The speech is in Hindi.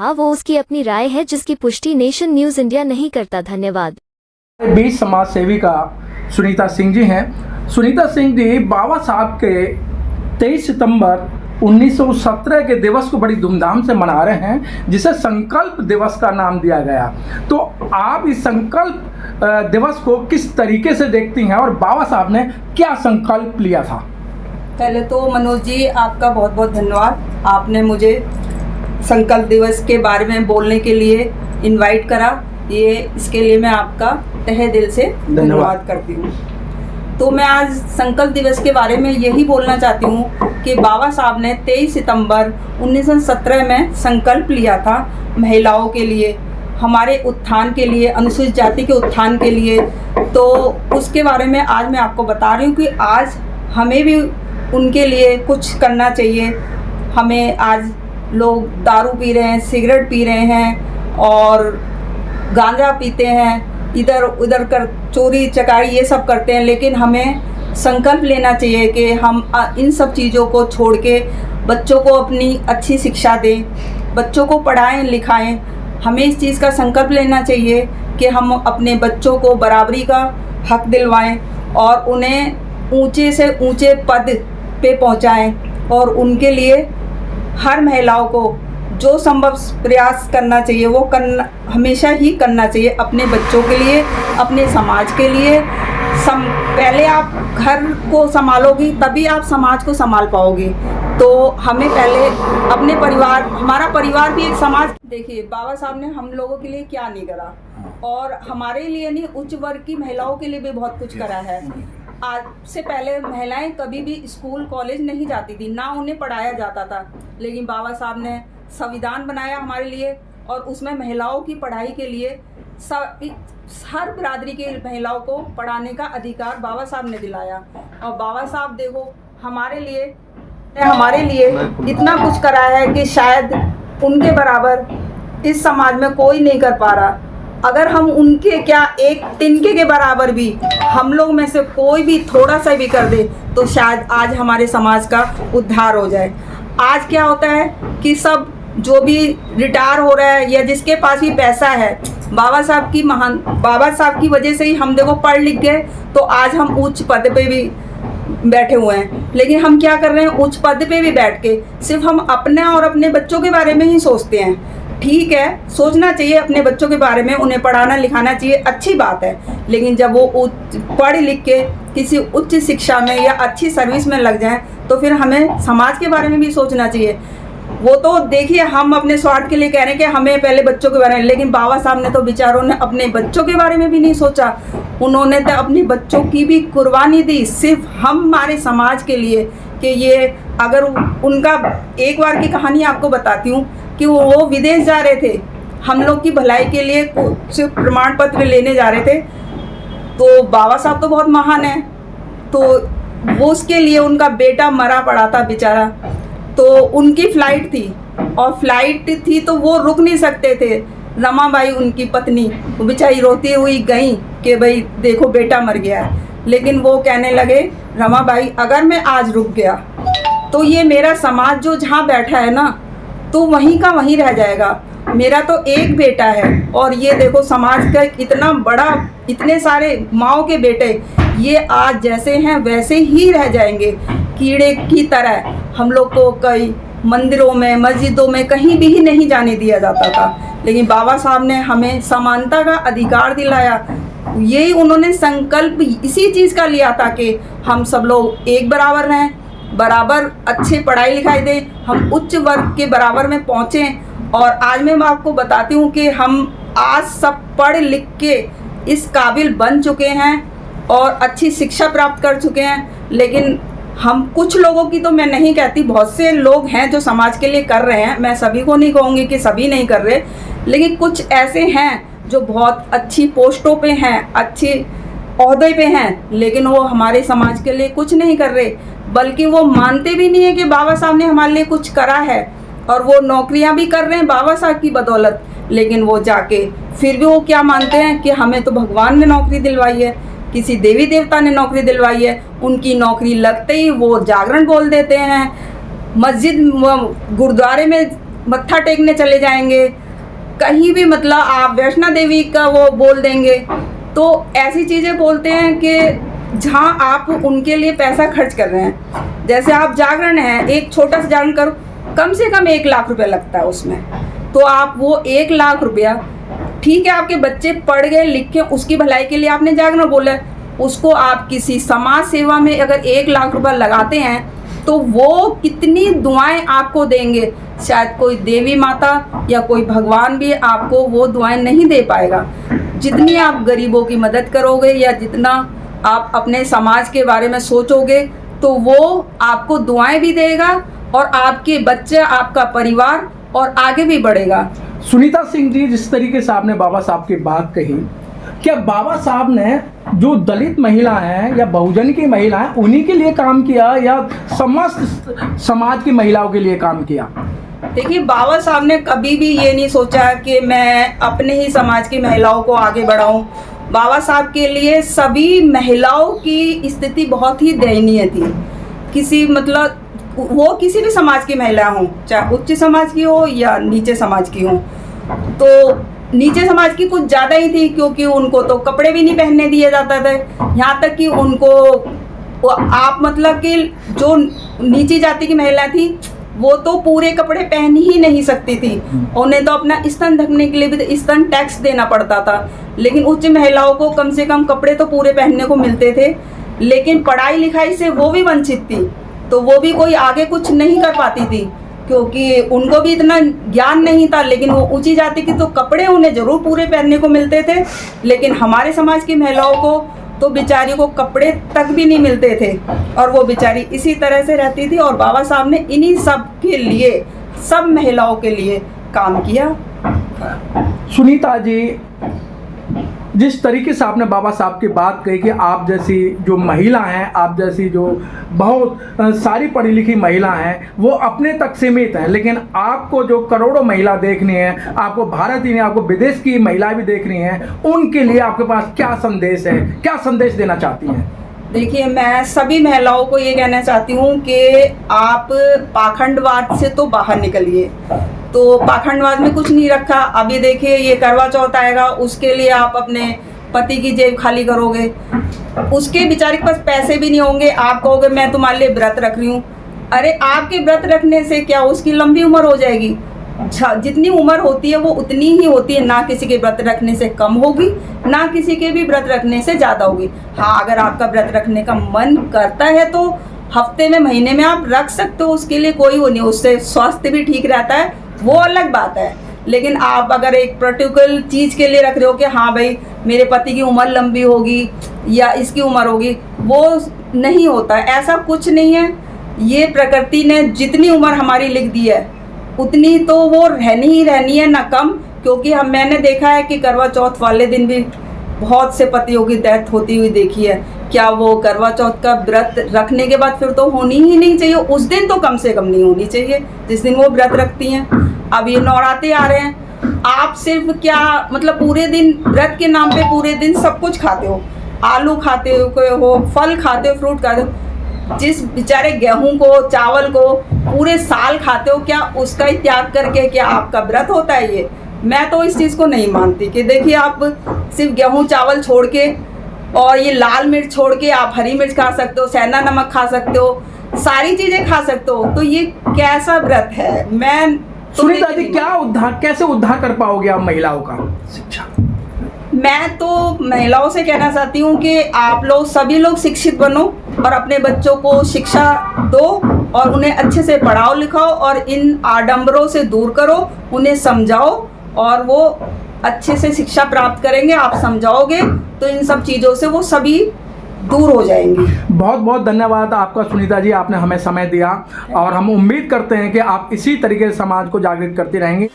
कहा वो उसकी अपनी राय है जिसकी पुष्टि नेशन न्यूज़ इंडिया नहीं करता। धन्यवाद। बीच समाज सेविका सुनीता सिंह जी हैं। सुनीता सिंह जी बाबा साहब के 23 सितंबर 1917 के दिवस को बड़ी धूमधाम से मना रहे हैं, जिसे संकल्प दिवस का नाम दिया गया। तो आप इस संकल्प दिवस को किस तरीके से देखती हैं और बाबा साहब ने क्या संकल्प लिया था? पहले तो मनोज जी आपका बहुत बहुत धन्यवाद, आपने मुझे संकल्प दिवस के बारे में बोलने के लिए इनवाइट करा। इसके लिए मैं आपका तहे दिल से धन्यवाद करती हूँ। तो मैं आज संकल्प दिवस के बारे में यही बोलना चाहती हूँ कि बाबा साहब ने 23 सितंबर 1917 में संकल्प लिया था महिलाओं के लिए, हमारे उत्थान के लिए, अनुसूचित जाति के उत्थान के लिए। तो उसके बारे में आज मैं आपको बता रही हूँ कि आज हमें भी उनके लिए कुछ करना चाहिए। हमें आज लोग दारू पी रहे हैं, सिगरेट पी रहे हैं और गांजा पीते हैं, इधर उधर कर चोरी चकारी ये सब करते हैं, लेकिन हमें संकल्प लेना चाहिए कि हम इन सब चीज़ों को छोड़ के बच्चों को अपनी अच्छी शिक्षा दें, बच्चों को पढ़ाएं लिखाएं। हमें इस चीज़ का संकल्प लेना चाहिए कि हम अपने बच्चों को बराबरी का हक दिलवाएं और उन्हें ऊंचे से ऊंचे पद पे पहुंचाएं और उनके लिए हर महिलाओं को जो संभव प्रयास करना चाहिए वो हमेशा ही करना चाहिए, अपने बच्चों के लिए, अपने समाज के लिए। पहले आप घर को संभालोगी तभी आप समाज को संभाल पाओगे। तो हमें पहले अपने परिवार, हमारा परिवार भी एक समाज। देखिए बाबा साहब ने हम लोगों के लिए क्या नहीं करा, और हमारे लिए नहीं, उच्च वर्ग की महिलाओं के लिए भी बहुत कुछ करा है। आज से पहले महिलाएं कभी भी स्कूल कॉलेज नहीं जाती थी, ना उन्हें पढ़ाया जाता था, लेकिन बाबा साहब ने संविधान बनाया हमारे लिए और उसमें महिलाओं की पढ़ाई के लिए हर बिरादरी के महिलाओं को पढ़ाने का अधिकार बाबा साहब ने दिलाया। और बाबा साहब देखो हमारे लिए इतना कुछ करा है कि शायद उनके बराबर इस समाज में कोई नहीं कर पा रहा। अगर हम उनके क्या एक तिनके के बराबर भी हम लोग में से कोई भी थोड़ा सा भी कर दे तो शायद आज हमारे समाज का उद्धार हो जाए। आज क्या होता है कि सब जो भी रिटायर हो रहा है या जिसके पास भी पैसा है, बाबा साहब की वजह से ही हम देखो पढ़ लिख गए, तो आज हम उच्च पद पे भी बैठे हुए हैं। लेकिन हम क्या कर रहे हैं, उच्च पद पे भी बैठ के सिर्फ हम अपने और अपने बच्चों के बारे में ही सोचते हैं। ठीक है, सोचना चाहिए अपने बच्चों के बारे में, उन्हें पढ़ाना लिखाना चाहिए, अच्छी बात है। लेकिन जब वो पढ़ लिख के किसी उच्च शिक्षा में या अच्छी सर्विस में लग जाएं तो फिर हमें समाज के बारे में भी सोचना चाहिए। वो तो देखिए हम अपने स्वार्थ के लिए कह रहे हैं कि हमें पहले बच्चों के बारे में, लेकिन बाबा साहब ने तो बेचारों ने अपने बच्चों के बारे में भी नहीं सोचा। उन्होंने तो अपने बच्चों की भी कुर्बानी दी सिर्फ हमारे समाज के लिए। कि ये अगर उनका एक बार की कहानी आपको बताती हूँ कि वो विदेश जा रहे थे, हम लोग की भलाई के लिए कुछ प्रमाण पत्र लेने जा रहे थे। तो बाबा साहब तो बहुत महान है, तो वो उसके लिए उनका बेटा मरा पड़ा था बेचारा, तो उनकी फ़्लाइट थी और फ्लाइट थी तो वो रुक नहीं सकते थे। रमाबाई उनकी पत्नी, वो बेचारी रोती हुई गई कि भाई देखो बेटा मर गया है। लेकिन वो कहने लगे, रमाबाई अगर मैं आज रुक गया तो ये मेरा समाज जो जहाँ बैठा है ना, तो वहीं का वहीं रह जाएगा। मेरा तो एक बेटा है और ये देखो समाज का इतना बड़ा, इतने सारे माओ के बेटे ये आज जैसे हैं वैसे ही रह जाएंगे, कीड़े की तरह। हम लोग को कई मंदिरों में, मस्जिदों में कहीं भी नहीं जाने दिया जाता था, लेकिन बाबा साहब ने हमें समानता का अधिकार दिलाया। यही उन्होंने संकल्प इसी चीज़ का लिया था कि हम सब लोग एक बराबर रहें, बराबर अच्छे पढ़ाई लिखाई दें, हम उच्च वर्ग के बराबर में पहुँचें। और आज मैं आपको बताती हूँ कि हम आज सब पढ़ लिख के इस काबिल बन चुके हैं और अच्छी शिक्षा प्राप्त कर चुके हैं। लेकिन हम कुछ लोगों की तो मैं नहीं कहती, बहुत से लोग हैं जो समाज के लिए कर रहे हैं, मैं सभी को नहीं कहूँगी कि सभी नहीं कर रहे, लेकिन कुछ ऐसे हैं जो बहुत अच्छी पोस्टों पे हैं, अच्छी ओहदे पे हैं, लेकिन वो हमारे समाज के लिए कुछ नहीं कर रहे, बल्कि वो मानते भी नहीं है कि बाबा साहब ने हमारे लिए कुछ करा है। और वो नौकरियां भी कर रहे हैं बाबा साहब की बदौलत, लेकिन वो जाके फिर भी वो क्या मानते हैं कि हमें तो भगवान ने नौकरी दिलवाई है, किसी देवी देवता ने नौकरी दिलवाई है। उनकी नौकरी लगते ही वो जागरण बोल देते हैं, मस्जिद गुरुद्वारे में मत्था टेकने चले जाएंगे, कहीं भी मतलब आप वैष्णो देवी का वो बोल देंगे। तो ऐसी चीज़ें बोलते हैं कि जहाँ आप उनके लिए पैसा खर्च कर रहे हैं। जैसे आप जागरण हैं, एक छोटा सा जागरण करो, कम से कम 1 लाख रुपया लगता है उसमें। तो आप वो 1 लाख रुपया, ठीक है आपके बच्चे पढ़ गए लिख के, उसकी भलाई के लिए आपने जागरण बोला है, उसको आप किसी समाज सेवा में अगर 1 लाख रुपया लगाते हैं तो वो कितनी दुआएं आपको देंगे। शायद कोई देवी माता या कोई भगवान भी आपको वो दुआएं नहीं दे पाएगा। जितनी आप गरीबों की मदद करोगे या जितना आप अपने समाज के बारे में सोचोगे तो वो आपको दुआएं भी देगा और आपके बच्चे, आपका परिवार और आगे भी बढ़ेगा। सुनीता सिंह जी, जिस तरीके से आपने बाबा साहब की बात कही, क्या बाबा साहब ने जो दलित महिला हैं या बहुजन की महिला हैं उन्हीं के लिए काम किया या समस्त समाज की महिलाओं के लिए काम किया? देखिए, बाबा साहब ने कभी भी ये नहीं सोचा कि मैं अपने ही समाज की महिलाओं को आगे बढ़ाऊं। बाबा साहब के लिए सभी महिलाओं की स्थिति बहुत ही दयनीय थी। किसी मतलब वो किसी भी समाज की महिला हो, चाहे उच्च समाज की हो या नीचे समाज की हो। तो नीचे समाज की कुछ ज़्यादा ही थी, क्योंकि उनको तो कपड़े भी नहीं पहनने दिए जाता था। यहाँ तक कि उनको आप मतलब कि जो नीची जाति की महिला थी वो तो पूरे कपड़े पहन ही नहीं सकती थी। उन्हें तो अपना स्तन ढकने के लिए भी स्तन टैक्स देना पड़ता था। लेकिन उच्च महिलाओं को कम से कम कपड़े तो पूरे पहनने को मिलते थे, लेकिन पढ़ाई लिखाई से वो भी वंचित थी। तो वो भी कोई आगे कुछ नहीं कर पाती थी, क्योंकि उनको भी इतना ज्ञान नहीं था। लेकिन वो ऊंची जाति की तो कपड़े उन्हें ज़रूर पूरे पहनने को मिलते थे, लेकिन हमारे समाज की महिलाओं को तो बेचारी को कपड़े तक भी नहीं मिलते थे और वो बेचारी इसी तरह से रहती थी। और बाबा साहब ने इन्हीं सब के लिए, सब महिलाओं के लिए काम किया। सुनीता जी, जिस तरीके से आपने बाबा साहब की बात कही कि आप जैसी जो महिला हैं, आप जैसी जो बहुत सारी पढ़ी लिखी महिला हैं वो अपने तक सीमित हैं, लेकिन आपको जो करोड़ों महिला देखनी है, आपको भारत ही नहीं आपको विदेश की महिलाएं भी देखनी हैं, उनके लिए आपके पास क्या संदेश है, क्या संदेश देना चाहती हैं? देखिए, मैं सभी महिलाओं को ये कहना चाहती हूँ कि आप पाखंडवाद से तो बाहर निकलिए। तो पाखंडवाद में कुछ नहीं रखा। अभी देखिए, ये करवा चौथ आएगा, उसके लिए आप अपने पति की जेब खाली करोगे, उसके बेचारे के पास पैसे भी नहीं होंगे। आप कहोगे मैं तुम्हारे लिए व्रत रख रही हूँ। अरे आपके व्रत रखने से क्या उसकी लंबी उम्र हो जाएगी? जितनी उम्र होती है वो उतनी ही होती है, ना किसी के व्रत रखने से कम होगी, ना किसी के भी व्रत रखने से ज़्यादा होगी। हाँ, अगर आपका व्रत रखने का मन करता है तो हफ्ते में, महीने में आप रख सकते हो, उसके लिए कोई वो नहीं, उससे स्वास्थ्य भी ठीक रहता है, वो अलग बात है। लेकिन आप अगर एक पर्टिकुलर चीज़ के लिए रख रहे हो कि हाँ भाई मेरे पति की उम्र लंबी होगी या इसकी उम्र होगी, वो नहीं होता, ऐसा कुछ नहीं है। ये प्रकृति ने जितनी उम्र हमारी लिख दी है उतनी तो वो रहनी ही रहनी है, ना कम। क्योंकि मैंने देखा है कि करवा चौथ वाले दिन भी बहुत से पतियों की डेथ होती हुई देखी है। क्या वो करवा चौथ का व्रत रखने के बाद फिर तो होनी ही नहीं चाहिए, उस दिन तो कम से कम नहीं होनी चाहिए जिस दिन वो व्रत रखती हैं। अब ये नवरात्रे आ रहे हैं, आप सिर्फ क्या मतलब पूरे दिन व्रत के नाम पे पूरे दिन सब कुछ खाते हो, आलू खाते हो, फल खाते हो, फ्रूट खाते हो। जिस बेचारे गेहूं को, चावल को पूरे साल खाते हो, क्या उसका ही त्याग करके क्या आपका व्रत होता है? ये मैं तो इस चीज़ को नहीं मानती कि देखिए आप सिर्फ गेहूं चावल छोड़ के और ये लाल मिर्च छोड़ के आप हरी मिर्च खा सकते हो, सेंधा नमक खा सकते हो, सारी चीज़ें खा सकते हो, तो ये कैसा व्रत है? मैं सुनीता जी, क्या उद्धार, कैसे उद्धार कर पाओगे आप महिलाओं का शिक्षा? मैं तो महिलाओं से कहना चाहती हूँ कि आप लोग सभी लोग शिक्षित बनो और अपने बच्चों को शिक्षा दो और उन्हें अच्छे से पढ़ाओ लिखाओ और इन आडंबरों से दूर करो, उन्हें समझाओ और वो अच्छे से शिक्षा प्राप्त करेंगे। आप समझाओगे तो इन सब चीज़ों से वो सभी दूर हो जाएंगी। बहुत बहुत धन्यवाद आपका सुनीता जी, आपने हमें समय दिया और हम उम्मीद करते हैं कि आप इसी तरीके से समाज को जागृत करती रहेंगी।